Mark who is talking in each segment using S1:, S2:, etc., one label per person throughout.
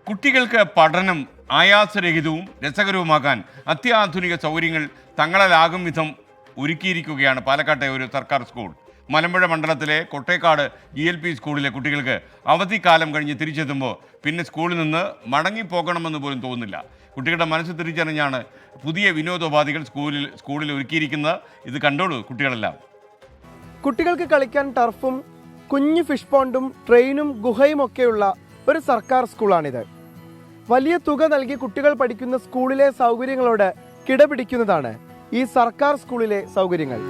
S1: കുട്ടികൾക്ക് പഠനം ആയാസരഹിതവും രസകരവുമാക്കാൻ അത്യാധുനിക സൗകര്യങ്ങൾ തങ്ങളാലാകും വിധം ഒരുക്കിയിരിക്കുകയാണ് പാലക്കാട്ടെ ഒരു സർക്കാർ സ്കൂൾ. മലമ്പുഴ മണ്ഡലത്തിലെ കൊട്ടേക്കാട് GLP സ്കൂളിലെ കുട്ടികൾക്ക് അവധിക്കാലം കഴിഞ്ഞ് തിരിച്ചെത്തുമ്പോൾ പിന്നെ സ്കൂളിൽ നിന്ന് മടങ്ങിപ്പോകണമെന്ന് പോലും തോന്നുന്നില്ല. കുട്ടികളുടെ മനസ്സ് തിരിച്ചറിഞ്ഞാണ് പുതിയ വിനോദോപാധികൾ സ്കൂളിൽ ഒരുക്കിയിരിക്കുന്നത്. ഇത് കണ്ടോളൂ കുട്ടികളെല്ലാം.
S2: കുട്ടികൾക്ക് കളിക്കാൻ ടർഫും കുഞ്ഞു ഫിഷ് പോണ്ടും ട്രെയിനും ഗുഹയും ഒക്കെയുള്ള ഒരു സർക്കാർ സ്കൂളാണിത്. വലിയ തുക നൽകി കുട്ടികൾ പഠിക്കുന്ന സ്കൂളിലെ സൗകര്യങ്ങളോട് കിടപിടിക്കുന്നതാണ് ഈ സർക്കാർ സ്കൂളിലെ സൗകര്യങ്ങൾ.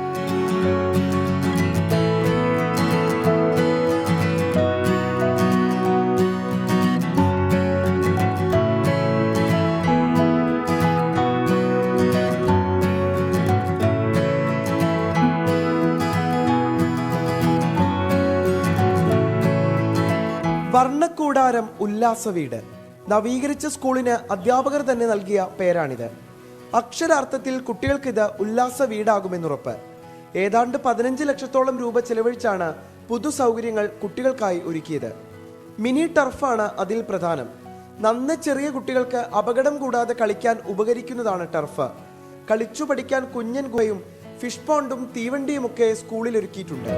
S2: വർണ്ണക്കൂടാരം ഉല്ലാസ വീട് നവീകരിച്ച സ്കൂളിന് അധ്യാപകർ തന്നെ നൽകിയ പേരാണിത്. അക്ഷരാർത്ഥത്തിൽ കുട്ടികൾക്കിത് ഉല്ലാസ വീടാകുമെന്നുറപ്പ്. ഏതാണ്ട് 15 ലക്ഷത്തോളം രൂപ ചെലവഴിച്ചാണ് പുതു സൗകര്യങ്ങൾ കുട്ടികൾക്കായി ഒരുക്കിയത്. മിനി ടർഫാണ് അതിൽ പ്രധാനം. നന്ന ചെറിയ കുട്ടികൾക്ക് അപകടം കൂടാതെ കളിക്കാൻ ഉപകരിക്കുന്നതാണ് ടർഫ്. കളിച്ചു പഠിക്കാൻ കുഞ്ഞൻ ഗുഹയും ഫിഷ് പോണ്ടും തീവണ്ടിയുമൊക്കെ സ്കൂളിൽ ഒരുക്കിയിട്ടുണ്ട്.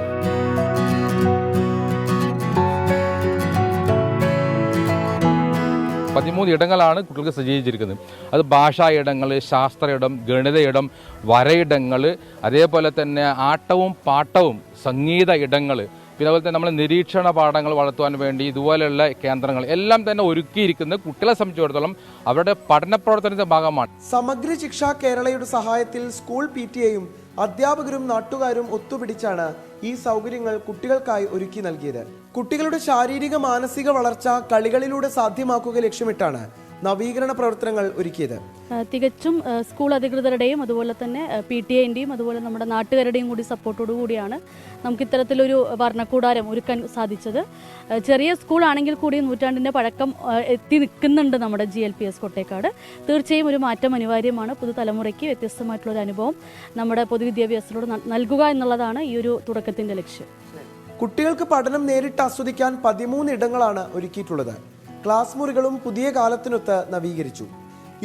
S3: ഇടങ്ങളാണ് കുട്ടികൾക്ക് സജ്ജീകരിച്ചിരിക്കുന്നത്. അത് ഭാഷാ ഇടങ്ങൾ, ശാസ്ത്ര ഇടം, ഗണിത ഇടം, വരയിടങ്ങൾ, അതേപോലെ തന്നെ ആട്ടവും പാട്ടവും സംഗീത ഇടങ്ങൾ, പിന്നെ അതുപോലെ തന്നെ നമ്മൾ നിരീക്ഷണ പാഠങ്ങൾ വളർത്തുവാൻ വേണ്ടി ഇതുപോലെയുള്ള കേന്ദ്രങ്ങൾ എല്ലാം തന്നെ ഒരുക്കിയിരിക്കുന്നത് കുട്ടികളെ സംബന്ധിച്ചിടത്തോളം അവരുടെ പഠന പ്രവർത്തനത്തിന്റെ ഭാഗമാണ്.
S2: സമഗ്ര ശിക്ഷ കേരളയുടെ സഹായത്തിൽ സ്കൂൾ PTA-യും അധ്യാപകരും നാട്ടുകാരും ഒത്തുപിടിച്ചാണ് ഈ സൗകര്യങ്ങൾ കുട്ടികൾക്കായി ഒരുക്കി നൽകിയത്. കുട്ടികളുടെ ശാരീരിക മാനസിക വളർച്ച കളികളിലൂടെ സാധ്യമാക്കുക ലക്ഷ്യമിട്ടാണ് നവീകരണ പ്രവർത്തനങ്ങൾ ഒരുക്കിയത്.
S4: തികച്ചും സ്കൂൾ അധികൃതരുടെയും അതുപോലെ തന്നെ PTA-ൻ്റെയും അതുപോലെ നമ്മുടെ നാട്ടുകാരുടെയും കൂടി സപ്പോർട്ടോടു കൂടിയാണ് നമുക്ക് ഇത്തരത്തിലൊരു വർണ്ണക്കൂടാരം ഒരുക്കാൻ സാധിച്ചത്. ചെറിയ സ്കൂൾ ആണെങ്കിൽ കൂടി നൂറ്റാണ്ടിൻ്റെ പഴക്കം എത്തി നിൽക്കുന്നുണ്ട് നമ്മുടെ GLPS കൊട്ടേക്കാട്. തീർച്ചയായും ഒരു മാറ്റം അനിവാര്യമാണ്. പുതുതലമുറയ്ക്ക് വ്യത്യസ്തമായിട്ടുള്ളൊരു അനുഭവം നമ്മുടെ പൊതുവിദ്യാഭ്യാസത്തിലൂടെ നൽകുക എന്നുള്ളതാണ് ഈ ഒരു തുടക്കത്തിൻ്റെ ലക്ഷ്യം.
S2: കുട്ടികൾക്ക് പഠനം നേരിട്ട് ആസ്വദിക്കാൻ 13 ഇടങ്ങളാണ് ഒരുക്കിയിട്ടുള്ളത്. ക്ലാസ് മുറികളും പുതിയ കാലത്തിനൊത്ത് നവീകരിച്ചു.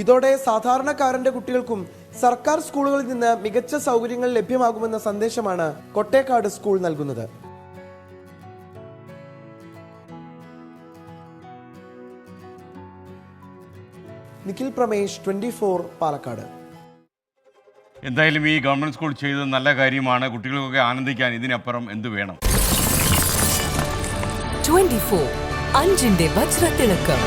S2: ഇതോടെ സാധാരണക്കാരന്റെ കുട്ടികൾക്കും സർക്കാർ സ്കൂളുകളിൽ നിന്ന് മികച്ച സൗകര്യങ്ങൾ ലഭ്യമാകുമെന്ന സന്ദേശമാണ് കൊട്ടേക്കാട് സ്കൂൾ നൽകുന്നത്. നിഖിൽ പ്രമേഷ്, 24 പാലക്കാട്.
S1: എന്തായാലും ഈ ഗവൺമെൻറ് സ്കൂൾ ചെയ്തത് നല്ല കാര്യമാണ്. കുട്ടികൾക്കൊക്കെ ആനന്ദിക്കാൻ ഇതിനപ്പുറം എന്ത് വേണം?
S5: 24 അഞ്ചിന്റെ വജ്രത്തിളക്കം.